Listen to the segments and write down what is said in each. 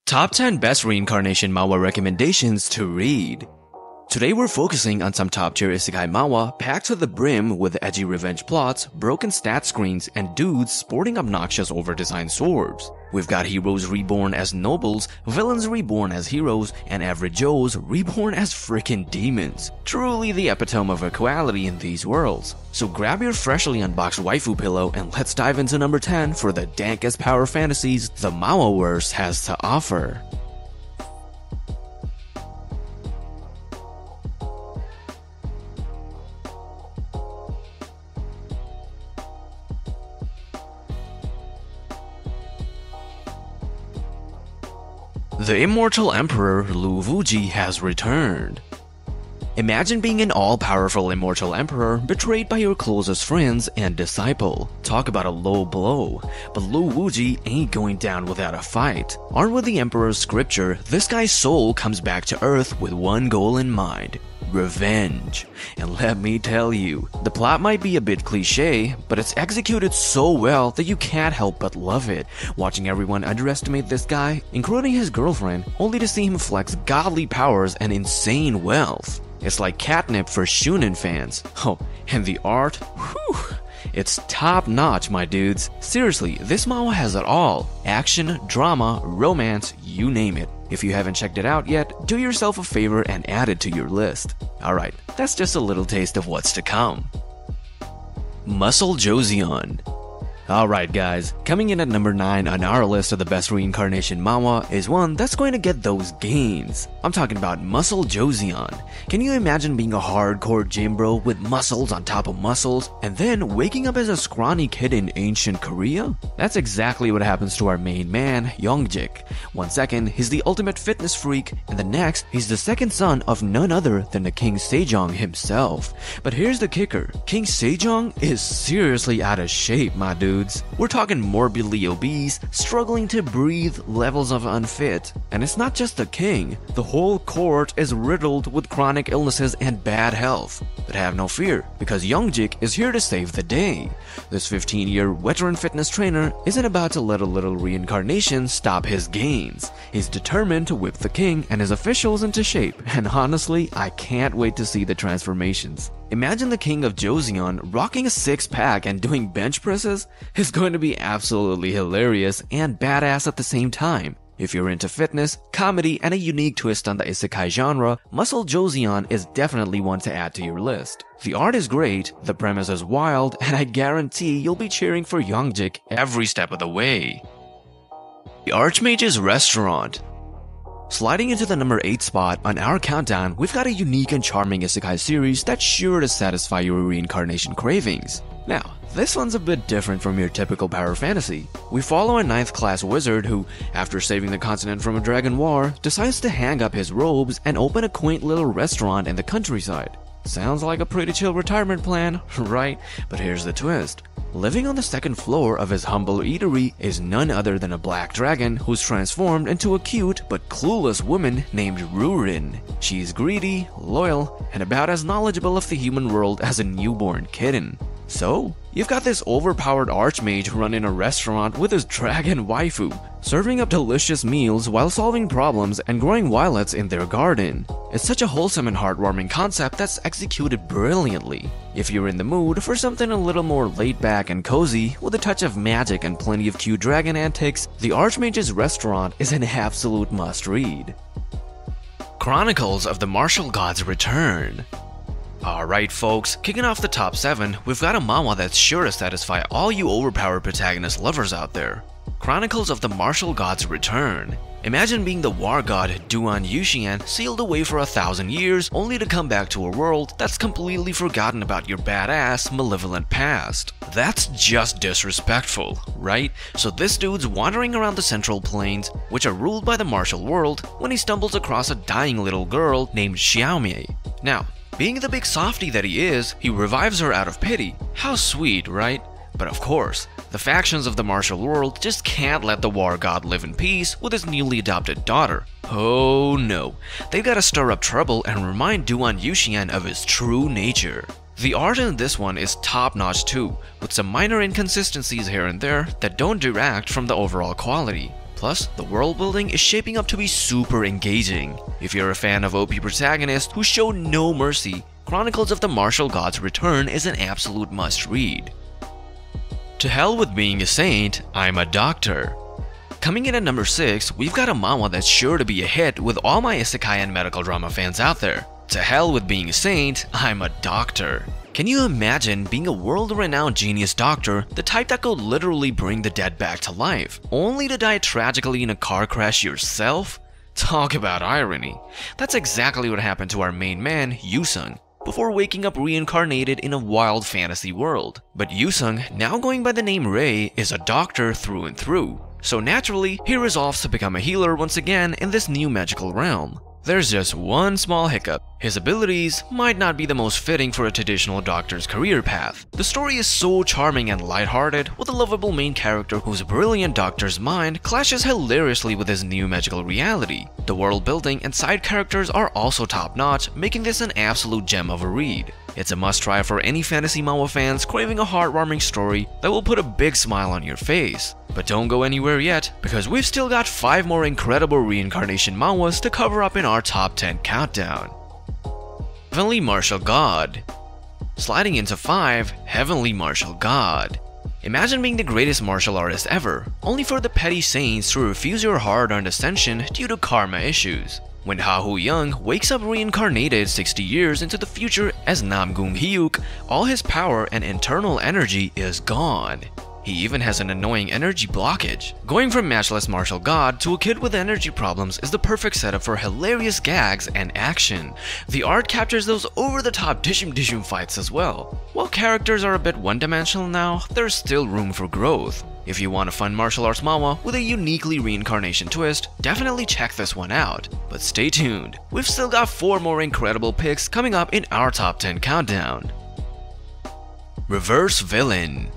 Top 10 Best Reincarnation Manhwa Recommendations to Read. Today we're focusing on some top tier isekai manhwa packed to the brim with edgy revenge plots, broken stat screens, and dudes sporting obnoxious over-designed swords. We've got heroes reborn as nobles, villains reborn as heroes, and average Joes reborn as freakin demons. Truly the epitome of equality in these worlds. So grab your freshly unboxed waifu pillow and let's dive into number 10 for the dankest power fantasies the Manhwaverse has to offer. The Immortal Emperor Lu Wuji has returned. Imagine being an all-powerful Immortal Emperor betrayed by your closest friends and disciple. Talk about a low blow. But Lu Wuji ain't going down without a fight. Armed with the Emperor's scripture, this guy's soul comes back to Earth with one goal in mind: revenge. And let me tell you, the plot might be a bit cliche, but it's executed so well that you can't help but love it, watching everyone underestimate this guy, including his girlfriend, only to see him flex godly powers and insane wealth. It's like catnip for Shunin fans. Oh, and the art? Whew! It's top notch, my dudes. Seriously, this manhwa has it all. Action, drama, romance, you name it. If you haven't checked it out yet, do yourself a favor and add it to your list. Alright, that's just a little taste of what's to come. Muscle Joson. Alright guys, coming in at number 9 on our list of the best reincarnation manhwa is one that's going to get those gains. I'm talking about Muscle Joson. Can you imagine being a hardcore gym bro with muscles on top of muscles and then waking up as a scrawny kid in ancient Korea? That's exactly what happens to our main man, Youngjik. One second, he's the ultimate fitness freak, and the next, he's the second son of none other than the King Sejong himself. But here's the kicker, King Sejong is seriously out of shape, my dude. We're talking morbidly obese, struggling to breathe, levels of unfit. And it's not just the king, the whole court is riddled with chronic illnesses and bad health. But have no fear, because Youngjik is here to save the day. This 15-year veteran fitness trainer isn't about to let a little reincarnation stop his gains. He's determined to whip the king and his officials into shape, and honestly, I can't wait to see the transformations. Imagine the king of Joseon rocking a six-pack and doing bench presses. It's going to be absolutely hilarious and badass at the same time. If you're into fitness, comedy, and a unique twist on the isekai genre, Muscle Joson is definitely one to add to your list. The art is great, the premise is wild, and I guarantee you'll be cheering for Youngjik every step of the way. The Archmage's Restaurant. Sliding into the number 8 spot on our countdown, we've got a unique and charming isekai series that's sure to satisfy your reincarnation cravings. Now, this one's a bit different from your typical power fantasy. We follow a 9th class wizard who, after saving the continent from a dragon war, decides to hang up his robes and open a quaint little restaurant in the countryside. Sounds like a pretty chill retirement plan, right? But here's the twist. Living on the second floor of his humble eatery is none other than a black dragon who's transformed into a cute but clueless woman named Rurin. She's greedy, loyal, and about as knowledgeable of the human world as a newborn kitten. So, you've got this overpowered archmage running a restaurant with his dragon waifu, serving up delicious meals while solving problems and growing violets in their garden. It's such a wholesome and heartwarming concept that's executed brilliantly. If you're in the mood for something a little more laid back and cozy, with a touch of magic and plenty of cute dragon antics, the Archmage's Restaurant is an absolute must-read. Chronicles of the Martial Gods return. Alright folks, kicking off the top 7, we've got a manhwa that's sure to satisfy all you overpowered protagonist lovers out there. Chronicles of the Martial Gods return. Imagine being the war god Duan Yuxian sealed away for 1,000 years only to come back to a world that's completely forgotten about your badass, malevolent past. That's just disrespectful, right? So this dude's wandering around the Central Plains, which are ruled by the martial world, when he stumbles across a dying little girl named Xiaomei. Now, being the big softie that he is, he revives her out of pity. How sweet, right? But of course, the factions of the martial world just can't let the war god live in peace with his newly adopted daughter. Oh no, they've got to stir up trouble and remind Duan Yuxian of his true nature. The art in this one is top-notch too, with some minor inconsistencies here and there that don't detract from the overall quality. Plus, the world building is shaping up to be super engaging. If you're a fan of OP protagonists who show no mercy, Chronicles of the Martial Gods Return is an absolute must-read. To hell with being a saint, I'm a doctor. Coming in at number 6, we've got a manhwa that's sure to be a hit with all my isekai and medical drama fans out there. To hell with being a saint, I'm a doctor. Can you imagine being a world-renowned genius doctor, the type that could literally bring the dead back to life, only to die tragically in a car crash yourself? Talk about irony. That's exactly what happened to our main man, Joson, before waking up reincarnated in a wild fantasy world. But Joson, now going by the name Rei, is a doctor through and through. So naturally, he resolves to become a healer once again in this new magical realm. There's just one small hiccup. His abilities might not be the most fitting for a traditional doctor's career path. The story is so charming and lighthearted, with a lovable main character whose brilliant doctor's mind clashes hilariously with his new magical reality. The world building and side characters are also top-notch, making this an absolute gem of a read. It's a must-try for any fantasy manhwa fans craving a heartwarming story that will put a big smile on your face. But don't go anywhere yet, because we've still got 5 more incredible reincarnation manhwas to cover up in our top 10 countdown. Heavenly Martial God. Sliding into 5, Heavenly Martial God. Imagine being the greatest martial artist ever, only for the petty saints to refuse your hard-earned ascension due to karma issues. When Ha-Hu Young wakes up reincarnated 60 years into the future as Namgung Hyuk, all his power and internal energy is gone. He even has an annoying energy blockage. Going from matchless martial god to a kid with energy problems is the perfect setup for hilarious gags and action. The art captures those over-the-top dishum fights as well. While characters are a bit one-dimensional now, there's still room for growth. If you want a fun martial arts manhwa with a uniquely reincarnation twist, definitely check this one out. But stay tuned, we've still got 4 more incredible picks coming up in our top 10 countdown. Reverse Villain.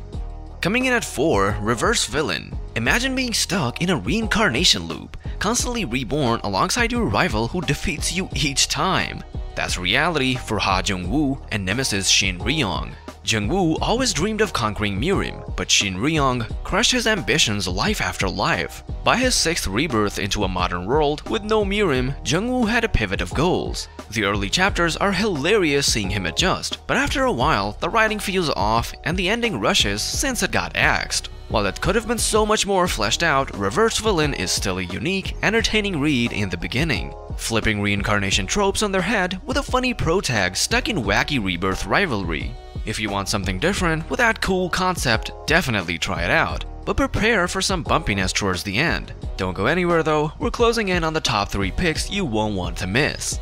Coming in at 4, Reverse Villain. Imagine being stuck in a reincarnation loop, constantly reborn alongside your rival who defeats you each time. That's reality for Ha Jung-woo and nemesis Shin Ryong. Jung-woo always dreamed of conquering Mirim, but Shin Ryong crushed his ambitions life after life. By his 6th rebirth into a modern world with no Mirim, Jung-woo had a pivot of goals. The early chapters are hilarious seeing him adjust, but after a while, the writing feels off and the ending rushes since it got axed. While it could have been so much more fleshed out, Reverse Villain is still a unique, entertaining read in the beginning, flipping reincarnation tropes on their head with a funny protag stuck in wacky rebirth rivalry. If you want something different with that cool concept, definitely try it out, but prepare for some bumpiness towards the end. Don't go anywhere though, we're closing in on the top 3 picks you won't want to miss.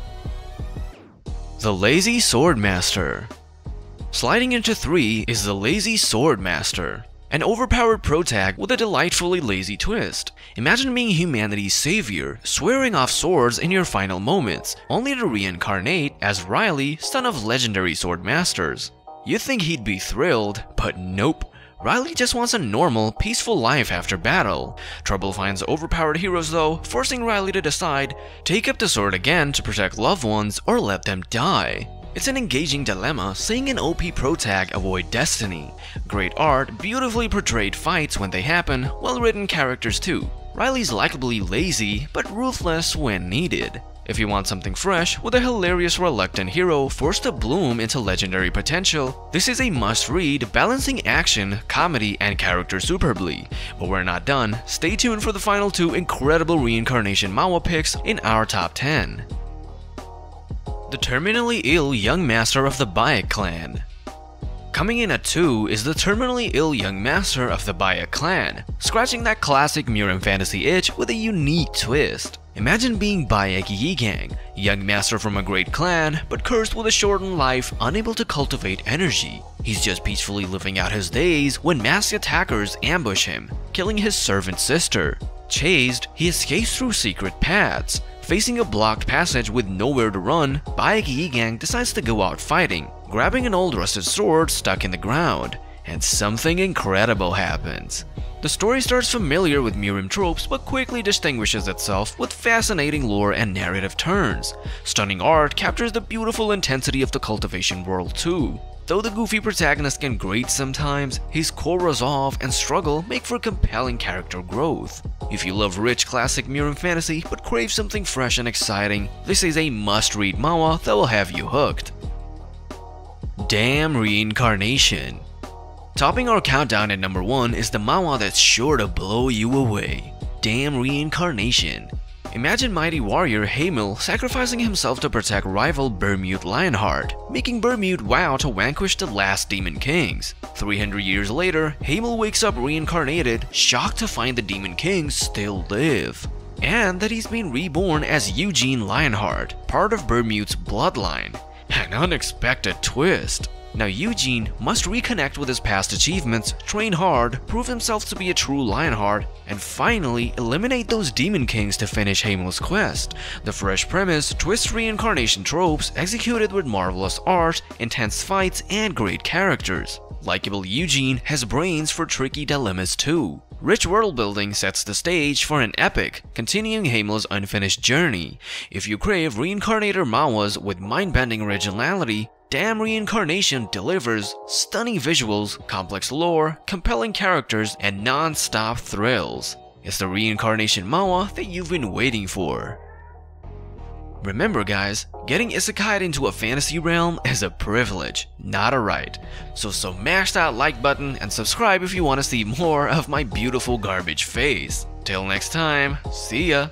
The Lazy Swordmaster. Sliding into 3 is the Lazy Swordmaster. An overpowered protag with a delightfully lazy twist. Imagine being humanity's savior, swearing off swords in your final moments, only to reincarnate as Riley, son of legendary swordmasters. You'd think he'd be thrilled, but nope. Riley just wants a normal, peaceful life after battle. Trouble finds overpowered heroes though, forcing Riley to decide, take up the sword again to protect loved ones or let them die. It's an engaging dilemma, seeing an OP protag avoid destiny. Great art, beautifully portrayed fights when they happen, well-written characters too. Riley's likably lazy, but ruthless when needed. If you want something fresh, with a hilarious reluctant hero forced to bloom into legendary potential, this is a must-read, balancing action, comedy, and character superbly. But we're not done, stay tuned for the final 2 incredible reincarnation manhwa picks in our top 10. The terminally ill young master of the Bayek clan. Coming in at 2 is the terminally ill young master of the Bayek clan, scratching that classic Mirim fantasy itch with a unique twist. Imagine being Bayek Yigang, young master from a great clan, but cursed with a shortened life, unable to cultivate energy. He's just peacefully living out his days when masked attackers ambush him, killing his servant sister. Chased, he escapes through secret paths. Facing a blocked passage with nowhere to run, Bayek Yigang decides to go out fighting, grabbing an old rusted sword stuck in the ground, and something incredible happens. The story starts familiar with Mirim tropes but quickly distinguishes itself with fascinating lore and narrative turns. Stunning art captures the beautiful intensity of the cultivation world too. Though the goofy protagonist can grate sometimes, his core resolve and struggle make for compelling character growth. If you love rich classic Mirim fantasy but crave something fresh and exciting, this is a must-read manhwa that will have you hooked. Damn Reincarnation. Topping our countdown at number 1 is the manhwa that's sure to blow you away. Damn Reincarnation. Imagine mighty warrior Hamil sacrificing himself to protect rival Bermute Lionheart, making Bermute vow to vanquish the last demon kings. 300 years later, Hamil wakes up reincarnated, shocked to find the demon kings still live, and that he's been reborn as Eugene Lionheart, part of Bermute's bloodline. An unexpected twist. Now Eugene must reconnect with his past achievements, train hard, prove himself to be a true Lionheart, and finally eliminate those demon kings to finish Hamil's quest. The fresh premise twists reincarnation tropes executed with marvelous art, intense fights, and great characters. Likeable Eugene has brains for tricky dilemmas too. Rich world building sets the stage for an epic, continuing Hamil's unfinished journey. If you crave reincarnator manhwas with mind-bending originality, Damn Reincarnation delivers stunning visuals, complex lore, compelling characters, and non-stop thrills. It's the reincarnation manhwa that you've been waiting for. Remember guys, getting isekai'd into a fantasy realm is a privilege, not a right. So smash that like button and subscribe if you want to see more of my beautiful garbage face. Till next time, see ya!